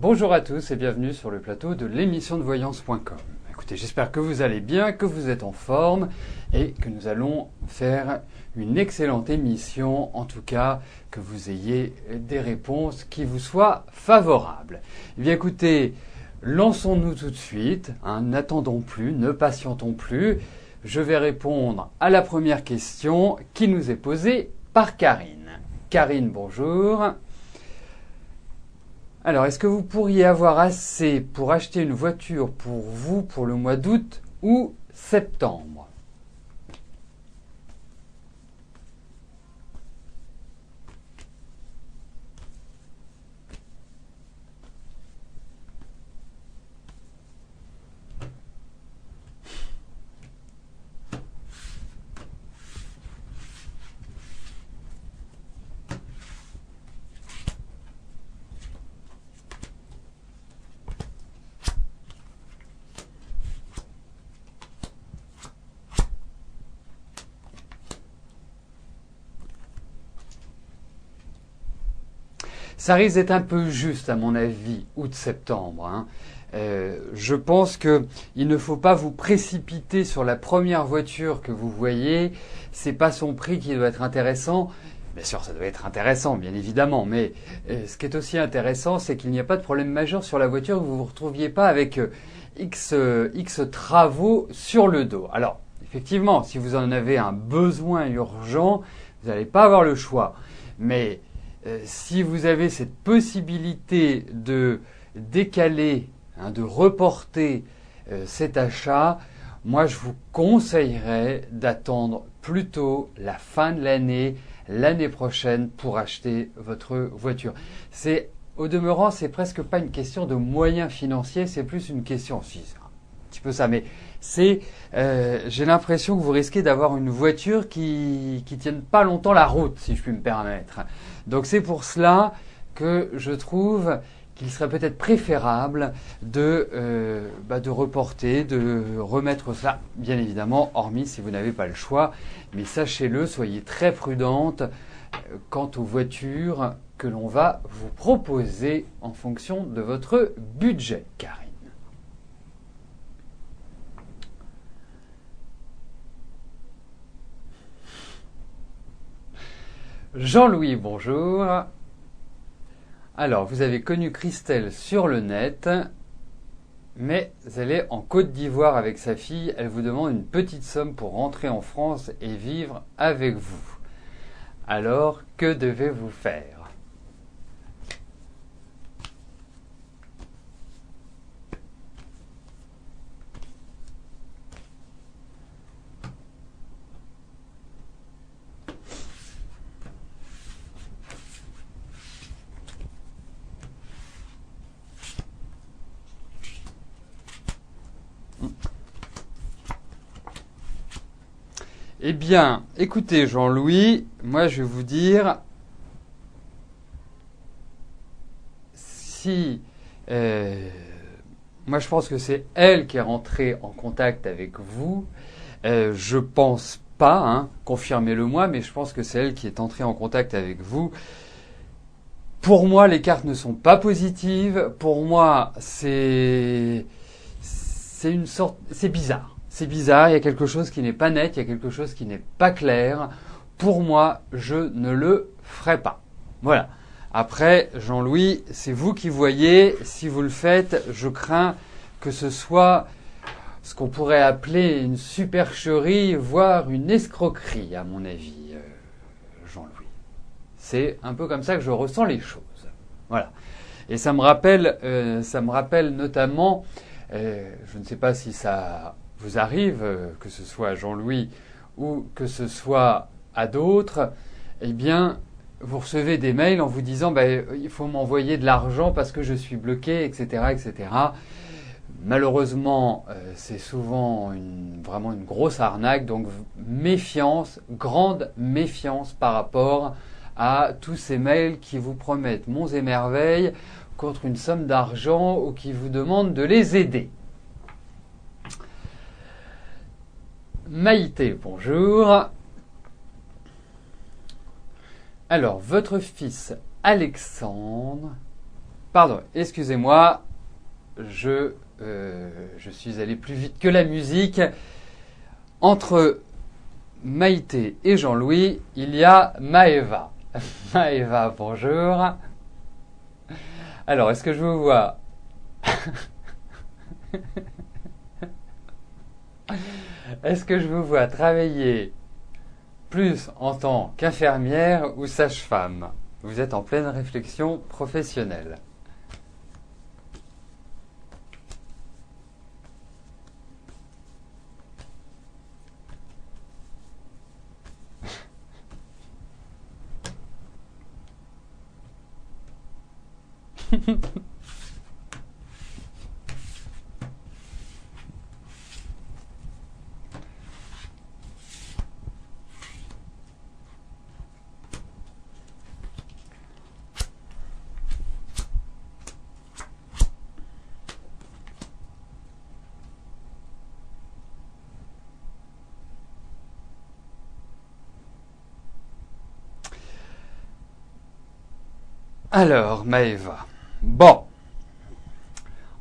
Bonjour à tous et bienvenue sur le plateau de l'émission de voyance.com. Écoutez, j'espère que vous allez bien, que vous êtes en forme et que nous allons faire une excellente émission, en tout cas que vous ayez des réponses qui vous soient favorables. Eh bien écoutez, lançons-nous tout de suite, n'attendons plus, ne patientons plus. Je vais répondre à la première question qui nous est posée par Karine. Karine, bonjour. Alors, est-ce que vous pourriez avoir assez pour acheter une voiture pour vous pour le mois d'août ou septembre ? Ça risque d'être un peu juste, à mon avis, août-septembre. Je pense qu'il ne faut pas vous précipiter sur la première voiture que vous voyez. C'est pas son prix qui doit être intéressant. Bien sûr, ça doit être intéressant, bien évidemment. Mais ce qui est aussi intéressant, c'est qu'il n'y a pas de problème majeur sur la voiture, que vous ne vous retrouviez pas avec X travaux sur le dos. Alors, effectivement, si vous en avez un besoin urgent, vous n'allez pas avoir le choix. Mais si vous avez cette possibilité de décaler, de reporter cet achat, moi je vous conseillerais d'attendre plutôt la fin de l'année prochaine pour acheter votre voiture. Au demeurant, c'est presque pas une question de moyens financiers, c'est plus une question, si c'est un petit peu ça, mais j'ai l'impression que vous risquez d'avoir une voiture qui tienne pas longtemps la route, si je puis me permettre. Donc c'est pour cela que je trouve qu'il serait peut-être préférable de reporter, de remettre ça, bien évidemment, hormis si vous n'avez pas le choix. Mais sachez-le, soyez très prudente quant aux voitures que l'on va vous proposer en fonction de votre budget, Karine. Jean-Louis, bonjour. Alors, vous avez connu Christelle sur le net, mais elle est en Côte d'Ivoire avec sa fille. Elle vous demande une petite somme pour rentrer en France et vivre avec vous. Alors, que devez-vous faire ? Eh bien, écoutez Jean-Louis, moi je vais vous dire, moi je pense que c'est elle qui est rentrée en contact avec vous. Je pense pas, confirmez-le moi, mais je pense que c'est elle qui est entrée en contact avec vous. Pour moi, les cartes ne sont pas positives. Pour moi, c'est bizarre. C'est bizarre, il y a quelque chose qui n'est pas net, il y a quelque chose qui n'est pas clair. Pour moi, je ne le ferai pas. Voilà. Après, Jean-Louis, c'est vous qui voyez. Si vous le faites, je crains que ce soit ce qu'on pourrait appeler une supercherie, voire une escroquerie, à mon avis, Jean-Louis. C'est un peu comme ça que je ressens les choses. Voilà. Et ça me rappelle notamment, je ne sais pas si ça vous arrive, que ce soit à Jean-Louis ou que ce soit à d'autres, eh bien, vous recevez des mails en vous disant il faut m'envoyer de l'argent parce que je suis bloqué, etc., etc. Malheureusement, c'est souvent vraiment une grosse arnaque, donc méfiance, grande méfiance par rapport à tous ces mails qui vous promettent monts et merveilles contre une somme d'argent ou qui vous demandent de les aider. Maïté, bonjour. Alors, votre fils Alexandre Pardon, excusez-moi, je suis allé plus vite que la musique. Entre Maïté et Jean-Louis, il y a Maëva. Maëva, bonjour. Alors, est-ce que je vous vois? Est-ce que je vous vois travailler plus en tant qu'infirmière ou sage-femme? Vous êtes en pleine réflexion professionnelle. Alors, Maëva. Bon,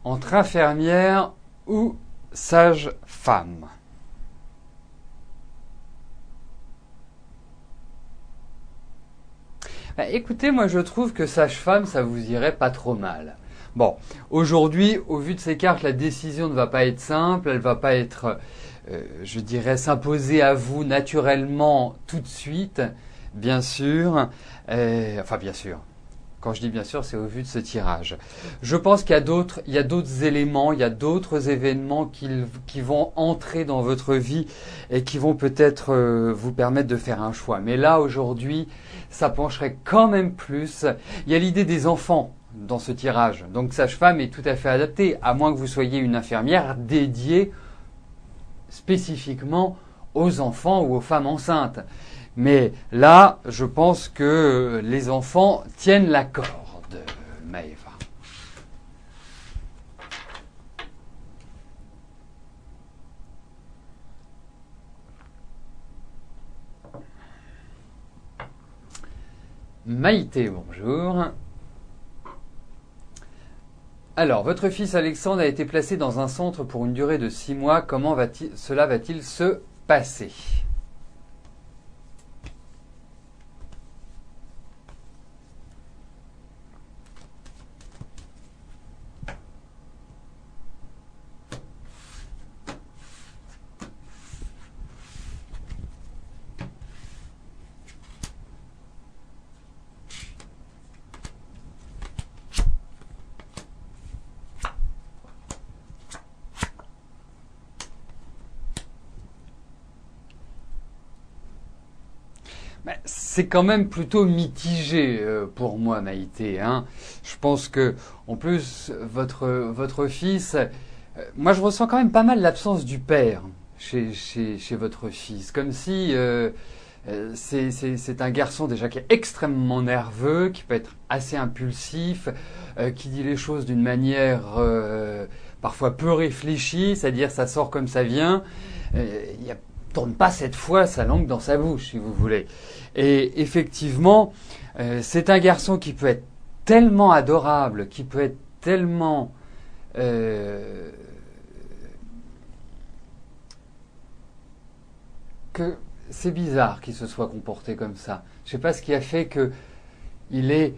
entre infirmière ou sage-femme? Écoutez, moi je trouve que sage-femme, ça vous irait pas trop mal. Bon, aujourd'hui, au vu de ces cartes, la décision ne va pas être simple, elle va pas être, je dirais, s'imposer à vous naturellement tout de suite, bien sûr. Enfin, bien sûr. Quand je dis bien sûr, c'est au vu de ce tirage. Je pense qu'il y a d'autres éléments, il y a d'autres événements qui vont entrer dans votre vie et qui vont peut-être vous permettre de faire un choix. Mais là, aujourd'hui, ça pencherait quand même plus. Il y a l'idée des enfants dans ce tirage. Donc, sage-femme est tout à fait adaptée, à moins que vous soyez une infirmière dédiée spécifiquement aux enfants ou aux femmes enceintes. Mais là, je pense que les enfants tiennent la corde, Maëva. Maïté, bonjour. Alors, votre fils Alexandre a été placé dans un centre pour une durée de 6 mois. Comment cela va-t-il se passer ? C'est quand même plutôt mitigé pour moi, Maïté. Hein. Je pense que, en plus, votre fils, moi je ressens quand même pas mal l'absence du père chez votre fils. Comme si c'est un garçon déjà qui est extrêmement nerveux, qui peut être assez impulsif, qui dit les choses d'une manière parfois peu réfléchie, c'est-à-dire ça sort comme ça vient. Il tourne pas cette fois sa langue dans sa bouche, si vous voulez. Et effectivement, c'est un garçon qui peut être tellement adorable, qui peut être tellement que c'est bizarre qu'il se soit comporté comme ça. Je sais pas ce qui a fait que il est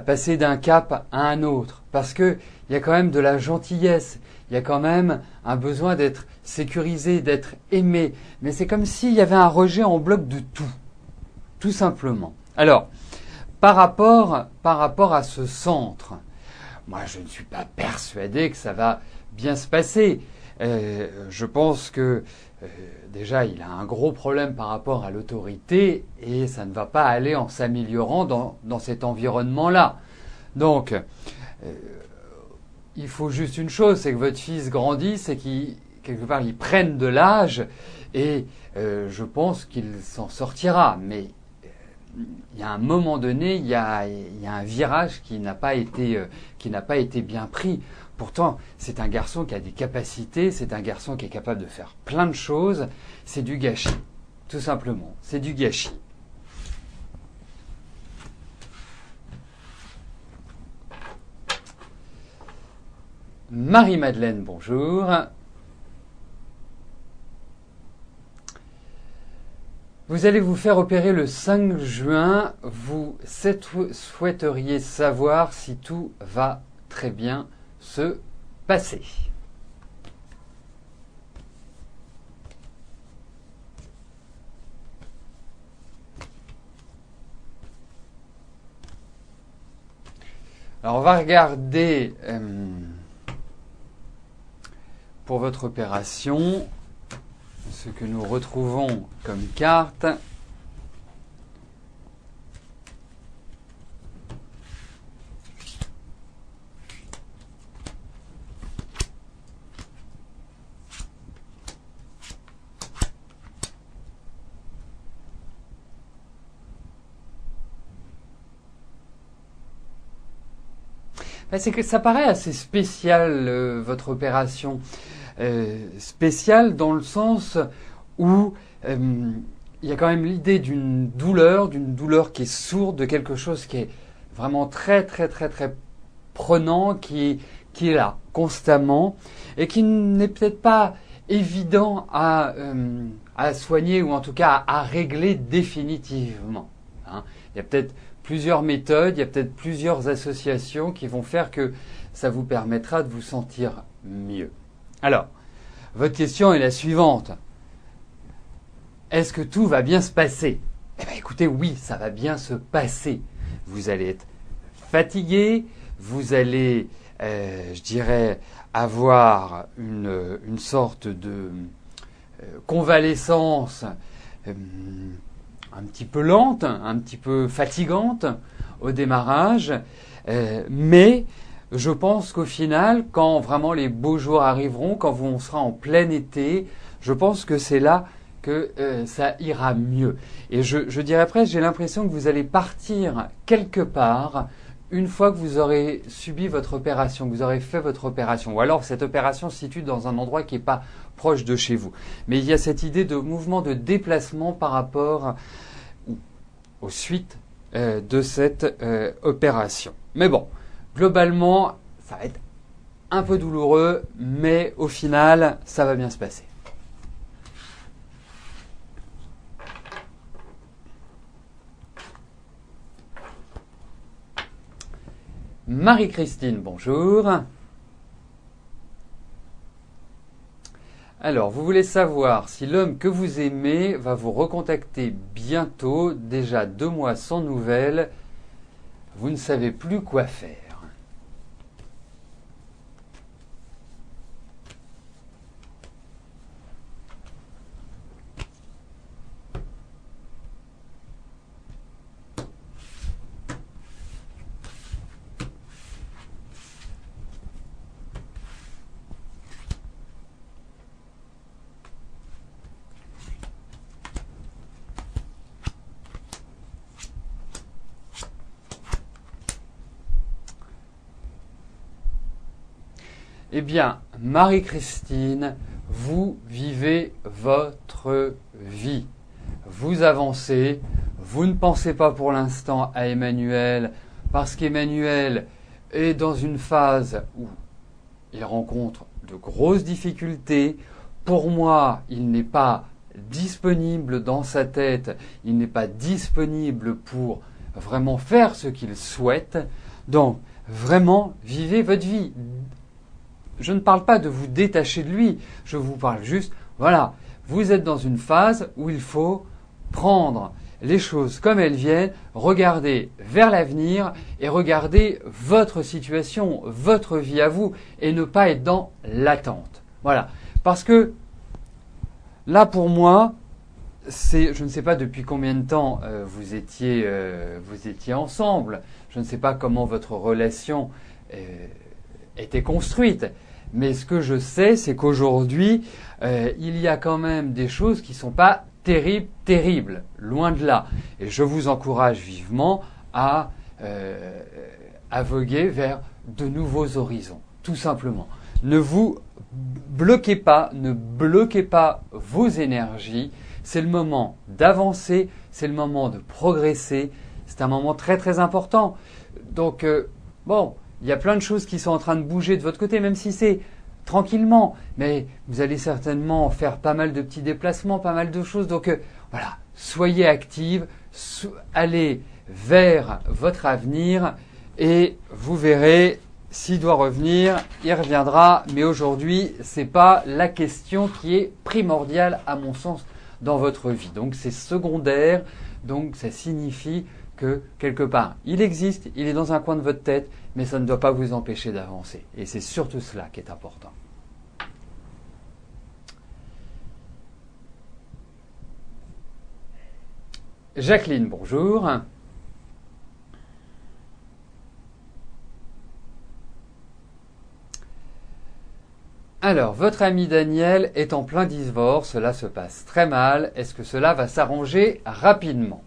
passé d'un cap à un autre, parce que il y a quand même de la gentillesse, il y a quand même un besoin d'être sécurisé, d'être aimé, mais c'est comme s'il y avait un rejet en bloc de tout simplement. Alors, par rapport à ce centre, moi je ne suis pas persuadé que ça va bien se passer. Je pense que déjà il a un gros problème par rapport à l'autorité et ça ne va pas aller en s'améliorant dans cet environnement-là. Donc, il faut juste une chose, c'est que votre fils grandisse et qu'il quelque part il prenne de l'âge et je pense qu'il s'en sortira. Mais il y a un moment donné, il y a un virage qui n'a pas été bien pris. Pourtant, c'est un garçon qui a des capacités, c'est un garçon qui est capable de faire plein de choses. C'est du gâchis, tout simplement. C'est du gâchis. Marie-Madeleine, bonjour. Vous allez vous faire opérer le 5 juin. Vous souhaiteriez savoir si tout va très bien se passer. Alors on va regarder pour votre opération ce que nous retrouvons comme carte. C'est que ça paraît assez spécial, votre opération. Spécial dans le sens où il y a quand même l'idée d'une douleur qui est sourde, de quelque chose qui est vraiment très prenant, qui est là constamment et qui n'est peut-être pas évident à soigner ou en tout cas à régler définitivement. Hein. Il y a peut-être plusieurs méthodes, il y a peut-être plusieurs associations qui vont faire que ça vous permettra de vous sentir mieux. Alors, votre question est la suivante. Est-ce que tout va bien se passer? Eh bien écoutez, oui, ça va bien se passer. Vous allez être fatigué, vous allez, je dirais, avoir une sorte de convalescence un petit peu lente, un petit peu fatigante au démarrage, mais je pense qu'au final, quand vraiment les beaux jours arriveront, quand on sera en plein été, je pense que c'est là que ça ira mieux. Et je dirais presque, j'ai l'impression que vous allez partir quelque part une fois que vous aurez subi votre opération, que vous aurez fait votre opération. Ou alors cette opération se situe dans un endroit qui n'est pas proche de chez vous. Mais il y a cette idée de mouvement de déplacement par rapport aux suites de cette opération. Mais bon, globalement, ça va être un peu douloureux, mais au final, ça va bien se passer. Marie-Christine, bonjour. Alors, vous voulez savoir si l'homme que vous aimez va vous recontacter bientôt, déjà 2 mois sans nouvelles, vous ne savez plus quoi faire. Eh bien, Marie-Christine, vous vivez votre vie. Vous avancez, vous ne pensez pas pour l'instant à Emmanuel, parce qu'Emmanuel est dans une phase où il rencontre de grosses difficultés. Pour moi, il n'est pas disponible dans sa tête, il n'est pas disponible pour vraiment faire ce qu'il souhaite. Donc, vraiment, vivez votre vie. Je ne parle pas de vous détacher de lui, je vous parle juste, voilà, vous êtes dans une phase où il faut prendre les choses comme elles viennent, regarder vers l'avenir et regarder votre situation, votre vie à vous et ne pas être dans l'attente. Voilà, parce que là pour moi, je ne sais pas depuis combien de temps vous étiez ensemble, je ne sais pas comment votre relation était construite. Mais ce que je sais, c'est qu'aujourd'hui, il y a quand même des choses qui ne sont pas terribles, loin de là. Et je vous encourage vivement à voguer vers de nouveaux horizons, tout simplement. Ne vous bloquez pas, ne bloquez pas vos énergies. C'est le moment d'avancer, c'est le moment de progresser. C'est un moment très important. Donc, bon. il y a plein de choses qui sont en train de bouger de votre côté, même si c'est tranquillement. Mais vous allez certainement faire pas mal de petits déplacements, pas mal de choses. Donc voilà, soyez active, allez vers votre avenir et vous verrez, s'il doit revenir, il reviendra. Mais aujourd'hui, ce n'est pas la question qui est primordiale à mon sens dans votre vie. Donc c'est secondaire, donc ça signifie que quelque part, il existe, il est dans un coin de votre tête, mais ça ne doit pas vous empêcher d'avancer. Et c'est surtout cela qui est important. Jacqueline, bonjour. Alors, votre ami Daniel est en plein divorce, cela se passe très mal. Est-ce que cela va s'arranger rapidement ?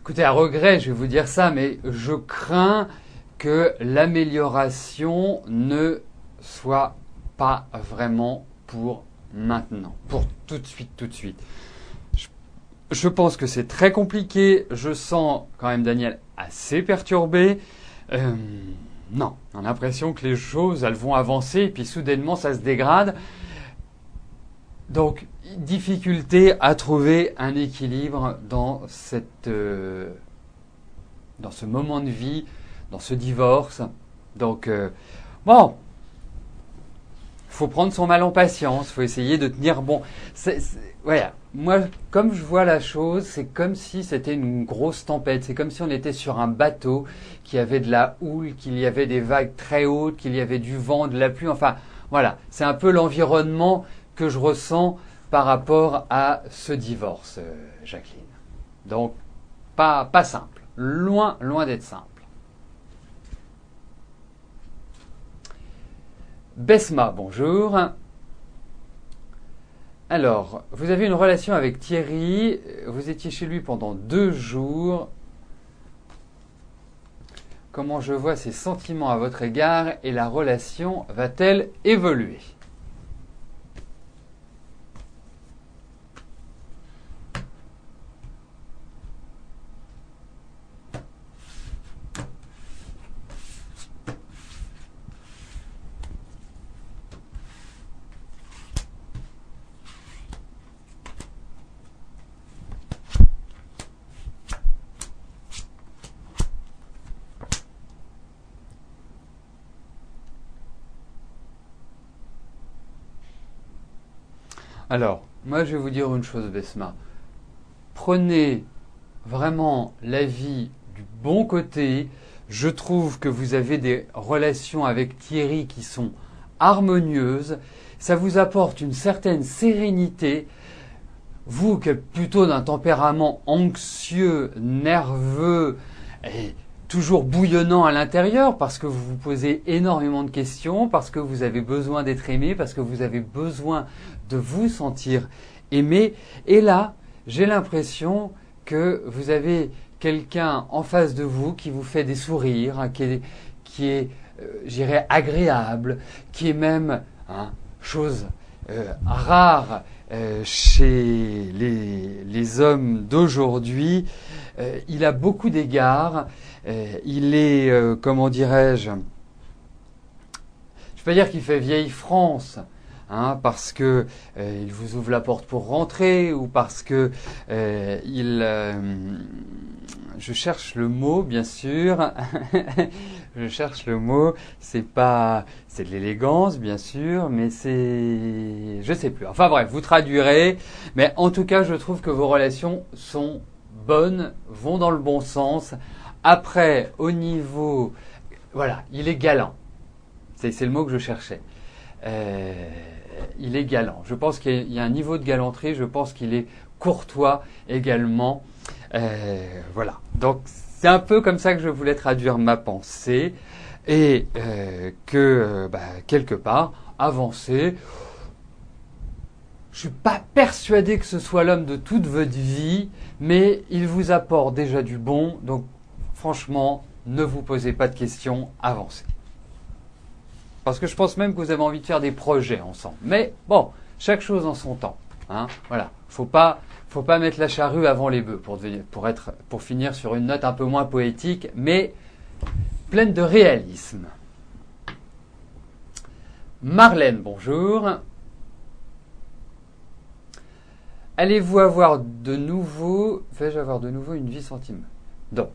Écoutez, à regret, je vais vous dire ça, mais je crains que l'amélioration ne soit pas vraiment pour maintenant, pour tout de suite, tout de suite. Je pense que c'est très compliqué, je sens quand même Daniel assez perturbé. Non, on a l'impression que les choses, elles vont avancer et puis soudainement ça se dégrade. Donc, difficulté à trouver un équilibre dans ce moment de vie, dans ce divorce. Donc, bon, il faut prendre son mal en patience, il faut essayer de tenir bon. Voilà, moi, comme je vois la chose, c'est comme si c'était une grosse tempête. C'est comme si on était sur un bateau, qu'il y avait de la houle, qu'il y avait des vagues très hautes, qu'il y avait du vent, de la pluie. Enfin, voilà, c'est un peu l'environnement que je ressens par rapport à ce divorce, Jacqueline. Donc, pas simple. Loin d'être simple. Besma, bonjour. Alors, vous avez une relation avec Thierry. Vous étiez chez lui pendant 2 jours. Comment je vois ses sentiments à votre égard et la relation va-t-elle évoluer ? Alors, moi je vais vous dire une chose, Besma. Prenez vraiment la vie du bon côté. Je trouve que vous avez des relations avec Thierry qui sont harmonieuses. Ça vous apporte une certaine sérénité. Vous qui êtes plutôt d'un tempérament anxieux, nerveux et toujours bouillonnant à l'intérieur parce que vous vous posez énormément de questions, parce que vous avez besoin d'être aimé, parce que vous avez besoin de vous sentir aimé. Et là, j'ai l'impression que vous avez quelqu'un en face de vous qui vous fait des sourires, qui est j'irais, agréable, qui est même, chose rare chez les hommes d'aujourd'hui. Il a beaucoup d'égards. Il est, comment dirais-je, je peux pas dire qu'il fait vieille France, parce que il vous ouvre la porte pour rentrer ou parce que je cherche le mot, bien sûr. Je cherche le mot. C'est de l'élégance, bien sûr, mais je sais plus. Enfin bref, vous traduirez. Mais en tout cas, je trouve que vos relations sont bonnes, vont dans le bon sens. Après, au niveau, voilà, il est galant. C'est le mot que je cherchais. Il est galant. Je pense qu'il y a un niveau de galanterie. Je pense qu'il est courtois également. Voilà. Donc c'est un peu comme ça que je voulais traduire ma pensée et quelque part avancer. Je suis pas persuadé que ce soit l'homme de toute votre vie, mais il vous apporte déjà du bon. Donc franchement, ne vous posez pas de questions, avancez. Parce que je pense même que vous avez envie de faire des projets ensemble. Mais bon, chaque chose en son temps. Hein, voilà. Faut pas mettre la charrue avant les bœufs pour finir sur une note un peu moins poétique, mais pleine de réalisme. Marlène, bonjour. Vais-je avoir de nouveau une vie sentimentale? Donc,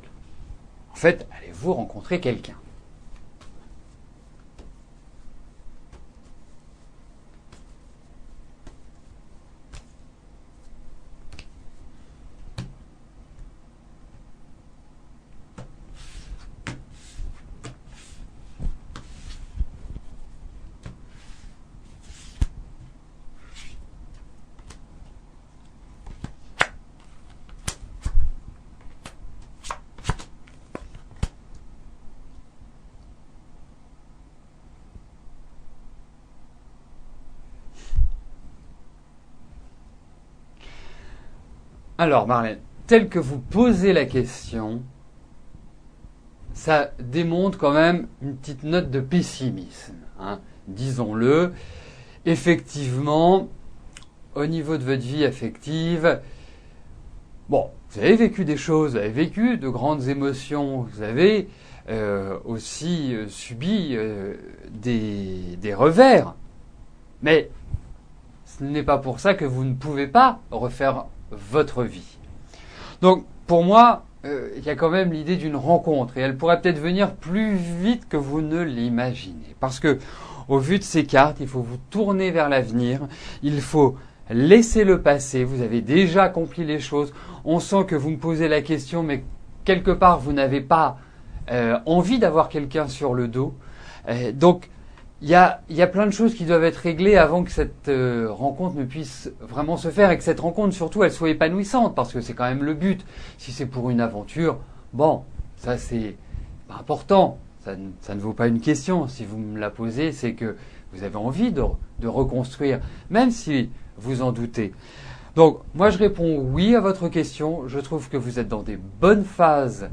en fait, allez-vous rencontrer quelqu'un? Alors, Marlène, tel que vous posez la question, ça démontre quand même une petite note de pessimisme, hein, disons-le. Effectivement, au niveau de votre vie affective, bon, vous avez vécu des choses, vous avez vécu de grandes émotions, vous avez aussi subi des revers, mais ce n'est pas pour ça que vous ne pouvez pas refaire votre vie. Donc, pour moi, il y a quand même l'idée d'une rencontre et elle pourrait peut-être venir plus vite que vous ne l'imaginez. Parce que, au vu de ces cartes, il faut vous tourner vers l'avenir, il faut laisser le passé, vous avez déjà accompli les choses, on sent que vous me posez la question, mais quelque part, vous n'avez pas envie d'avoir quelqu'un sur le dos. Donc, il y a plein de choses qui doivent être réglées avant que cette rencontre ne puisse vraiment se faire et que cette rencontre surtout elle soit épanouissante parce que c'est quand même le but. Si c'est pour une aventure, bon, ça c'est pas important, ça ne vaut pas une question. Si vous me la posez, c'est que vous avez envie de reconstruire, même si vous en doutez. Donc moi je réponds oui à votre question, je trouve que vous êtes dans des bonnes phases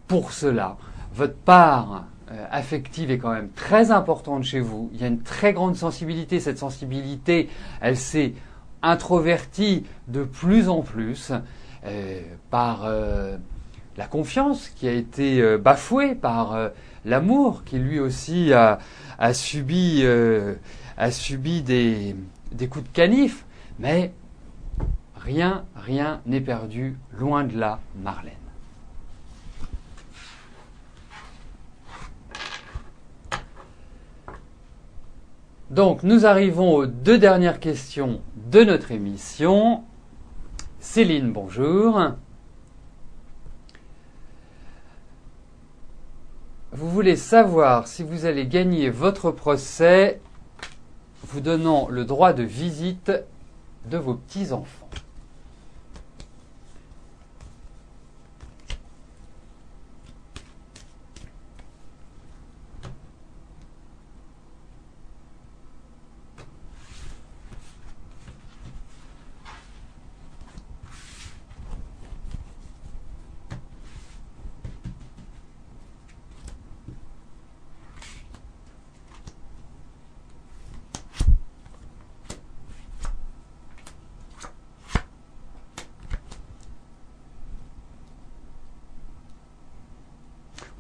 pour cela. Votre part affective est quand même très importante chez vous. Il y a une très grande sensibilité. Cette sensibilité, elle s'est introvertie de plus en plus par la confiance qui a été bafouée, par l'amour qui lui aussi a subi des coups de canif. Mais rien n'est perdu, loin de là, Marlène. Donc, nous arrivons aux deux dernières questions de notre émission. Céline, bonjour. Vous voulez savoir si vous allez gagner votre procès, vous donnant le droit de visite de vos petits-enfants.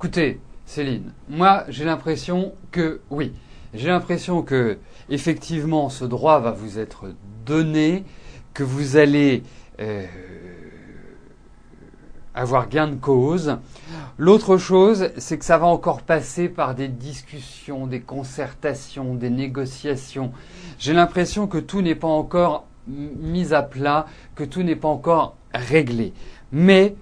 Écoutez, Céline, moi j'ai l'impression que oui, j'ai l'impression que effectivement ce droit va vous être donné, que vous allez avoir gain de cause. L'autre chose, c'est que ça va encore passer par des discussions, des concertations, des négociations. J'ai l'impression que tout n'est pas encore mis à plat, que tout n'est pas encore réglé. Mais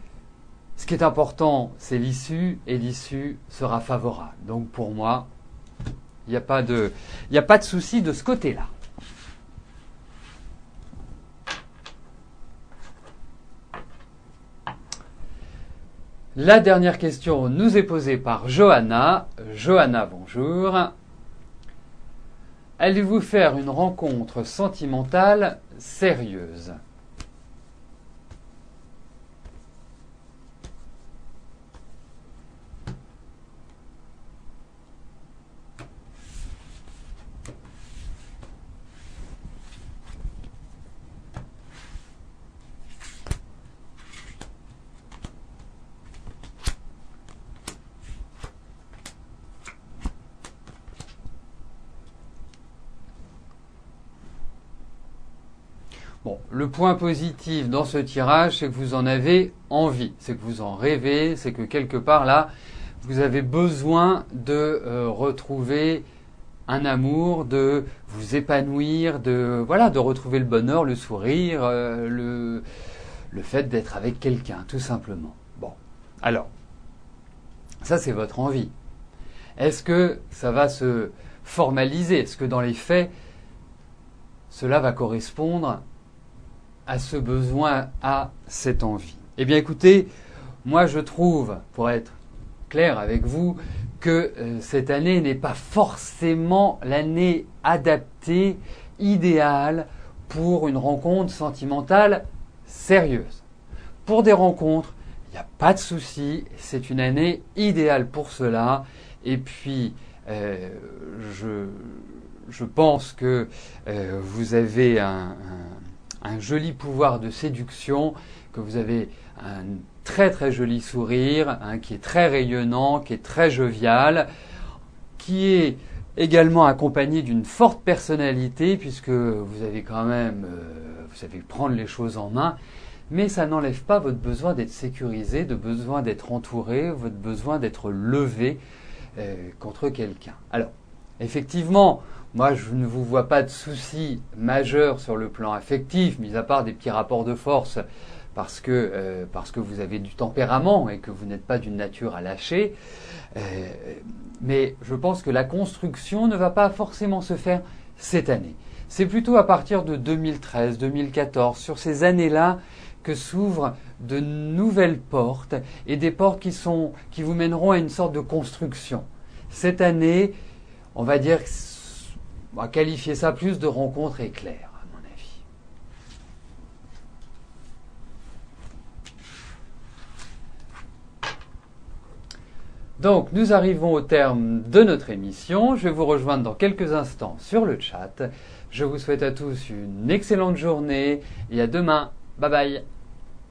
ce qui est important, c'est l'issue, et l'issue sera favorable. Donc pour moi, il n'y a pas de souci de ce côté-là. La dernière question nous est posée par Johanna. Johanna, bonjour. Allez-vous faire une rencontre sentimentale sérieuse ? Bon, le point positif dans ce tirage, c'est que vous en avez envie, c'est que vous en rêvez, c'est que quelque part là, vous avez besoin de retrouver un amour, de vous épanouir, de retrouver le bonheur, le sourire, le fait d'être avec quelqu'un, tout simplement. Bon, alors, ça c'est votre envie. Est-ce que ça va se formaliser ? Est-ce que dans les faits, cela va correspondre à ce besoin, à cette envie? Eh bien écoutez, moi je trouve, pour être clair avec vous, que cette année n'est pas forcément l'année adaptée, idéale pour une rencontre sentimentale sérieuse. Pour des rencontres, il n'y a pas de souci, c'est une année idéale pour cela. Et puis, je pense que vous avez un joli pouvoir de séduction, que vous avez un très très joli sourire, qui est très rayonnant, qui est très jovial, qui est également accompagné d'une forte personnalité, puisque vous avez quand même, vous savez prendre les choses en main, mais ça n'enlève pas votre besoin d'être sécurisé, de besoin d'être entouré, votre besoin d'être levé contre quelqu'un. Alors, effectivement, moi, je ne vous vois pas de soucis majeurs sur le plan affectif, mis à part des petits rapports de force, parce que vous avez du tempérament et que vous n'êtes pas d'une nature à lâcher. Mais je pense que la construction ne va pas forcément se faire cette année. C'est plutôt à partir de 2013, 2014, sur ces années-là, que s'ouvrent de nouvelles portes et des portes qui vous mèneront à une sorte de construction. Cette année, on va dire, on va qualifier ça plus de rencontre éclair, à mon avis. Donc, nous arrivons au terme de notre émission. Je vais vous rejoindre dans quelques instants sur le chat. Je vous souhaite à tous une excellente journée et à demain. Bye bye.